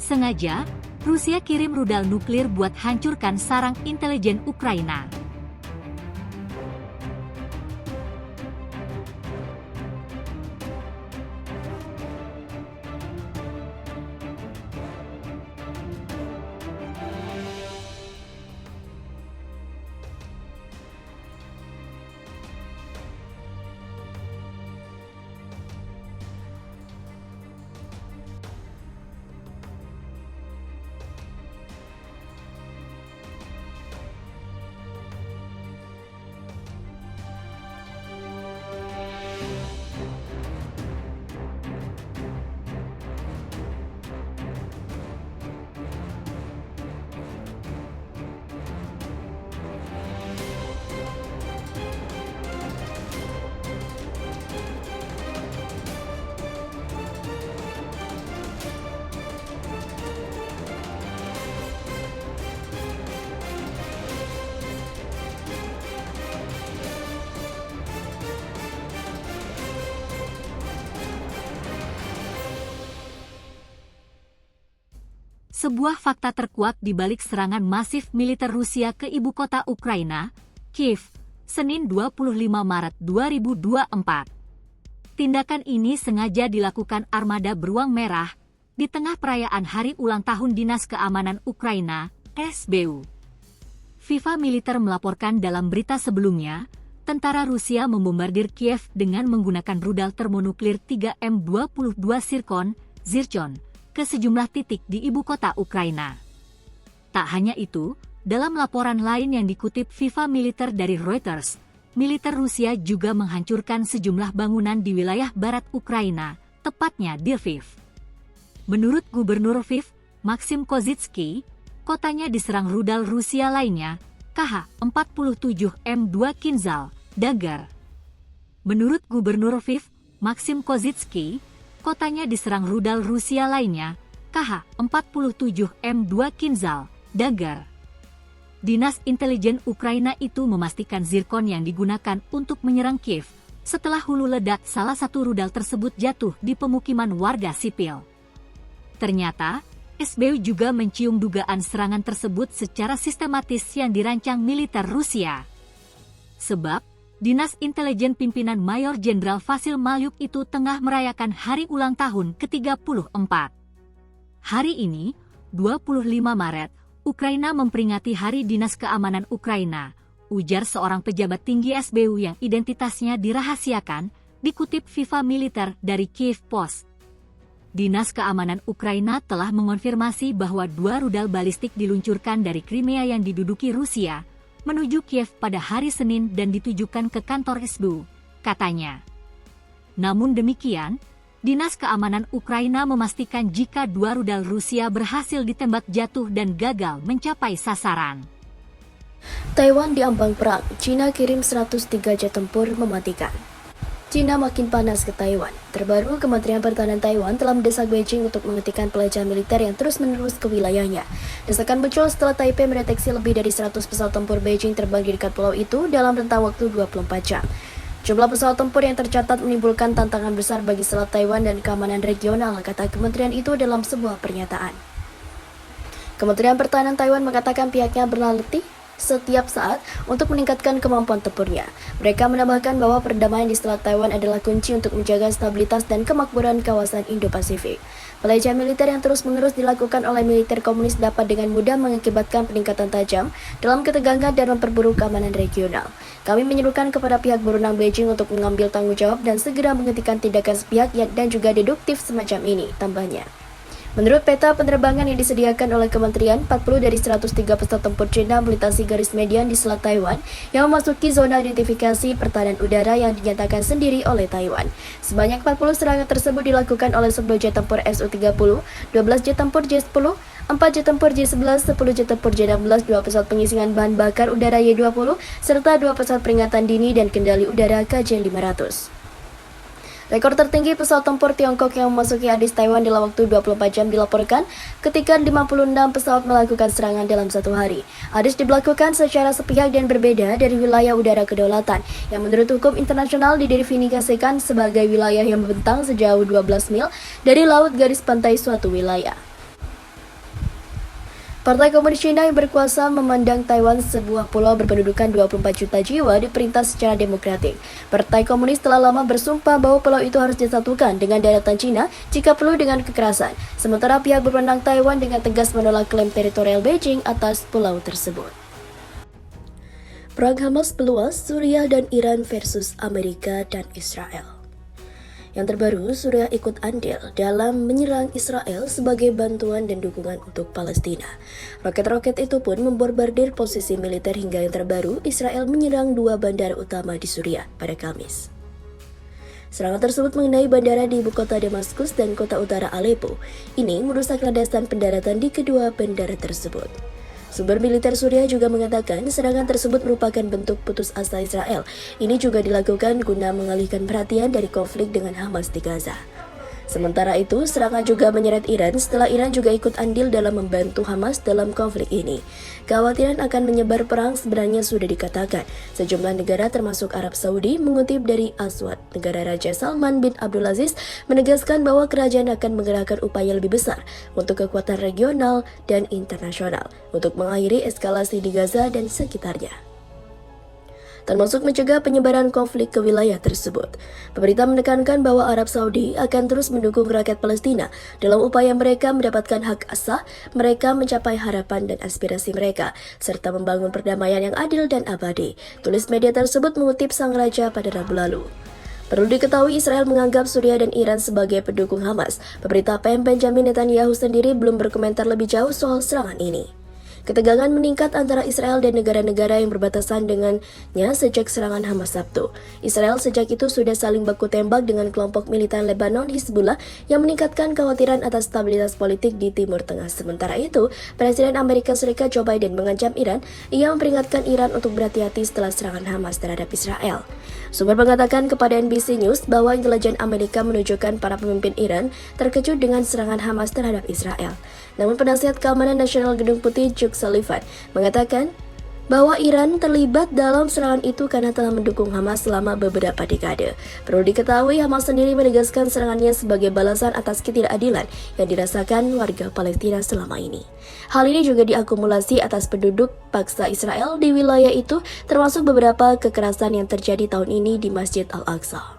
Sengaja, Rusia kirim rudal nuklir buat hancurkan sarang intelijen Ukraina. Sebuah fakta terkuak di balik serangan masif militer Rusia ke ibu kota Ukraina, Kiev, Senin 25 Maret 2024. Tindakan ini sengaja dilakukan armada beruang merah di tengah perayaan Hari Ulang Tahun Dinas Keamanan Ukraina, SBU. FIFA Militer melaporkan dalam berita sebelumnya, tentara Rusia membombardir Kiev dengan menggunakan rudal termonuklir 3M22 Zircon ke sejumlah titik di ibu kota Ukraina. Tak hanya itu, dalam laporan lain yang dikutip FIFA Militer dari Reuters, militer Rusia juga menghancurkan sejumlah bangunan di wilayah barat Ukraina, tepatnya di Lviv. Menurut Gubernur Lviv, Maxim Kozytsky, kotanya diserang rudal Rusia lainnya, Kh-47M2 Kinzhal, Dagger. Menurut Gubernur Lviv, Maxim Kozytsky, kotanya diserang rudal Rusia lainnya, Kh-47M2 Kinzhal, Dagger. Dinas intelijen Ukraina itu memastikan zirkon yang digunakan untuk menyerang Kiev, setelah hulu ledak salah satu rudal tersebut jatuh di pemukiman warga sipil. Ternyata, SBU juga mencium dugaan serangan tersebut secara sistematis yang dirancang militer Rusia. Sebab, Dinas Intelijen pimpinan Mayor Jenderal Vasil Malyuk itu tengah merayakan hari ulang tahun ke-34. Hari ini, 25 Maret, Ukraina memperingati Hari Dinas Keamanan Ukraina, ujar seorang pejabat tinggi SBU yang identitasnya dirahasiakan, dikutip FIFA Militer dari Kiev Post. Dinas Keamanan Ukraina telah mengonfirmasi bahwa 2 rudal balistik diluncurkan dari Crimea yang diduduki Rusia, menuju Kiev pada hari Senin dan ditujukan ke kantor SBU, katanya. Namun demikian, Dinas Keamanan Ukraina memastikan jika 2 rudal Rusia berhasil ditembak jatuh dan gagal mencapai sasaran. Taiwan diambang perang, Cina kirim 103 jet tempur mematikan. Cina makin panas ke Taiwan. Terbaru, Kementerian Pertahanan Taiwan telah mendesak Beijing untuk menghentikan pelecehan militer yang terus-menerus ke wilayahnya. Desakan muncul setelah Taipei mendeteksi lebih dari 100 pesawat tempur Beijing terbang di dekat pulau itu dalam rentang waktu 24 jam. Jumlah pesawat tempur yang tercatat menimbulkan tantangan besar bagi Selat Taiwan dan keamanan regional, kata kementerian itu dalam sebuah pernyataan. Kementerian Pertahanan Taiwan mengatakan pihaknya berlatih setiap saat untuk meningkatkan kemampuan tempurnya. Mereka menambahkan bahwa perdamaian di Selat Taiwan adalah kunci untuk menjaga stabilitas dan kemakmuran kawasan Indo-Pasifik. Pelecehan militer yang terus-menerus dilakukan oleh militer komunis dapat dengan mudah mengakibatkan peningkatan tajam dalam ketegangan dan memperburuk keamanan regional. Kami menyerukan kepada pihak berwenang Beijing untuk mengambil tanggung jawab dan segera menghentikan tindakan sepihak dan juga deduktif semacam ini, tambahnya. Menurut peta penerbangan yang disediakan oleh kementerian, 40 dari 103 pesawat tempur Cina melintasi garis median di Selat Taiwan yang memasuki zona identifikasi pertahanan udara yang dinyatakan sendiri oleh Taiwan. Sebanyak 40 serangan tersebut dilakukan oleh 10 jet tempur Su-30, 12 jet tempur J-10, 4 jet tempur J-11, 10 jet tempur J-16, 2 pesawat pengisingan bahan bakar udara Y-20, serta 2 pesawat peringatan dini dan kendali udara KJ-500. Rekor tertinggi pesawat tempur Tiongkok yang memasuki Adis Taiwan dalam waktu 24 jam dilaporkan ketika 56 pesawat melakukan serangan dalam satu hari. Adis diberlakukan secara sepihak dan berbeda dari wilayah udara kedaulatan yang menurut hukum internasional didefinisikan sebagai wilayah yang membentang sejauh 12 mil dari laut garis pantai suatu wilayah. Partai Komunis Cina yang berkuasa memandang Taiwan sebuah pulau berpendudukan 24 juta jiwa diperintah secara demokratik. Partai Komunis telah lama bersumpah bahwa pulau itu harus disatukan dengan daratan Cina jika perlu dengan kekerasan. Sementara pihak berwenang Taiwan dengan tegas menolak klaim teritorial Beijing atas pulau tersebut. Perang Hamas meluas, Suriah dan Iran versus Amerika dan Israel. Yang terbaru, Suriah ikut andil dalam menyerang Israel sebagai bantuan dan dukungan untuk Palestina. Roket-roket itu pun membombardir posisi militer hingga yang terbaru, Israel menyerang 2 bandara utama di Suriah pada Kamis. Serangan tersebut mengenai bandara di ibu kota Damaskus dan kota utara Aleppo. Ini merusak landasan pendaratan di kedua bandara tersebut. Sumber militer Suriah juga mengatakan serangan tersebut merupakan bentuk putus asa Israel. Ini juga dilakukan guna mengalihkan perhatian dari konflik dengan Hamas di Gaza. Sementara itu, serangan juga menyeret Iran setelah Iran juga ikut andil dalam membantu Hamas dalam konflik ini. Kekhawatiran akan menyebar perang sebenarnya sudah dikatakan. Sejumlah negara termasuk Arab Saudi mengutip dari Aswad, negara Raja Salman bin Abdulaziz menegaskan bahwa kerajaan akan menggerakkan upaya lebih besar untuk kekuatan regional dan internasional untuk mengakhiri eskalasi di Gaza dan sekitarnya, termasuk mencegah penyebaran konflik ke wilayah tersebut. Pemerintah menekankan bahwa Arab Saudi akan terus mendukung rakyat Palestina dalam upaya mereka mendapatkan hak asah mereka, mencapai harapan dan aspirasi mereka, serta membangun perdamaian yang adil dan abadi. Tulis media tersebut mengutip sang raja pada Rabu lalu. Perlu diketahui Israel menganggap Suriah dan Iran sebagai pendukung Hamas. Pemerintah PM Benjamin Netanyahu sendiri belum berkomentar lebih jauh soal serangan ini. Ketegangan meningkat antara Israel dan negara-negara yang berbatasan dengannya sejak serangan Hamas Sabtu. Israel sejak itu sudah saling baku tembak dengan kelompok militan Lebanon Hizbullah yang meningkatkan kekhawatiran atas stabilitas politik di Timur Tengah. Sementara itu, Presiden Amerika Serikat Joe Biden mengancam Iran. Ia memperingatkan Iran untuk berhati-hati setelah serangan Hamas terhadap Israel. Sumber mengatakan kepada NBC News bahwa intelijen Amerika menunjukkan para pemimpin Iran terkejut dengan serangan Hamas terhadap Israel. Namun penasihat keamanan nasional Gedung Putih Jake Sullivan mengatakan bahwa Iran terlibat dalam serangan itu karena telah mendukung Hamas selama beberapa dekade. Perlu diketahui, Hamas sendiri menegaskan serangannya sebagai balasan atas ketidakadilan yang dirasakan warga Palestina selama ini. Hal ini juga diakumulasi atas penduduk paksa Israel di wilayah itu, termasuk beberapa kekerasan yang terjadi tahun ini di Masjid Al-Aqsa.